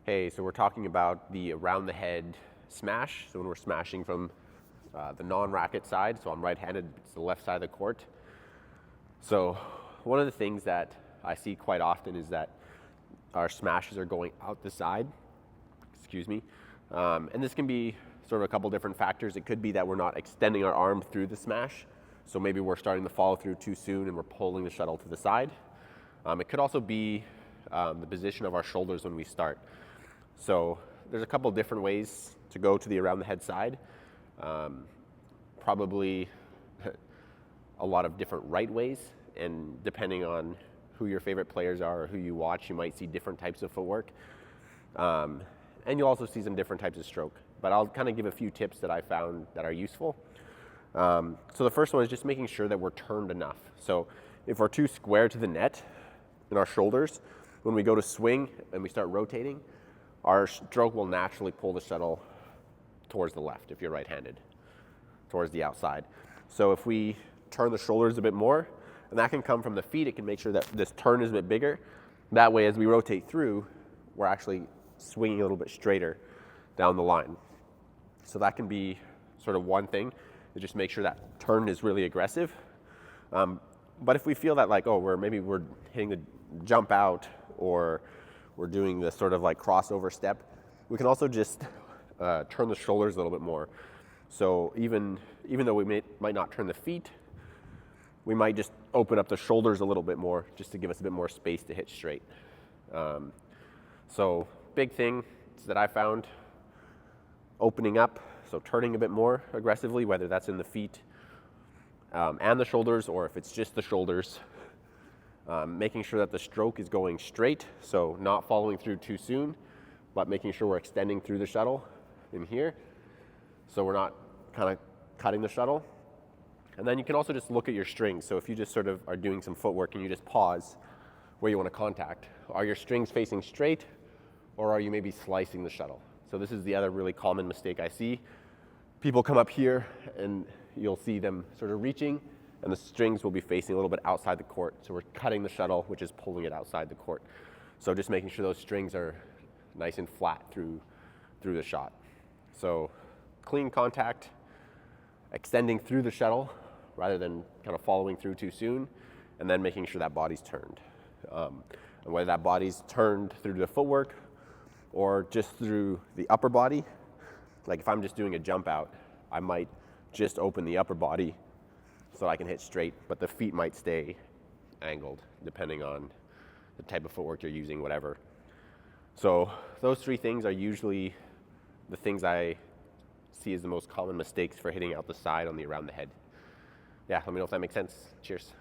Hey, so we're talking about the around the head smash. So when we're smashing from the non-racket side, so I'm right-handed, it's the left side of the court. So one of the things that I see quite often is that our smashes are going out the side, and this can be sort of a couple different factors. It could be that we're not extending our arm through the smash, so maybe we're starting to follow through too soon and we're pulling the shuttle to the side. It could also be the position of our shoulders when we start. So there's a couple different ways to go to the around the head side. Probably a lot of different right ways, and depending on who your favorite players are or who you watch, you might see different types of footwork. And you'll also see some different types of stroke. But I'll kind of give a few tips that I found that are useful. So the first one is just making sure that we're turned enough. So if we're too square to the net in our shoulders, when we go to swing and we start rotating, our stroke will naturally pull the shuttle towards the left if you're right-handed, towards the outside. So if we turn the shoulders a bit more, and that can come from the feet, it can make sure that this turn is a bit bigger. That way, as we rotate through, we're actually swinging a little bit straighter down the line. So that can be sort of one thing, to just make sure that turn is really aggressive. But if we feel that like, oh, maybe we're hitting the jump out, or we're doing this sort of like crossover step, we can also just turn the shoulders a little bit more. So even though we might not turn the feet, we might just open up the shoulders a little bit more, just to give us a bit more space to hit straight. So big thing that I found, opening up, so turning a bit more aggressively, whether that's in the feet and the shoulders, or if it's just the shoulders. Making sure that the stroke is going straight, so not following through too soon, but making sure we're extending through the shuttle in here, so we're not kind of cutting the shuttle. And then you can also just look at your strings. So if you just sort of are doing some footwork and you just pause where you want to contact, are your strings facing straight, or are you maybe slicing the shuttle? So this is the other really common mistake I see. People come up here and you'll see them sort of reaching, and the strings will be facing a little bit outside the court. So we're cutting the shuttle, which is pulling it outside the court. So just making sure those strings are nice and flat through the shot. So clean contact, extending through the shuttle rather than kind of following through too soon, and then making sure that body's turned. And whether that body's turned through the footwork or just through the upper body, like if I'm just doing a jump out, I might just open the upper body so I can hit straight, but the feet might stay angled depending on the type of footwork you're using, whatever. So those three things are usually the things I see as the most common mistakes for hitting out the side on the around the head. Yeah, let me know if that makes sense. Cheers.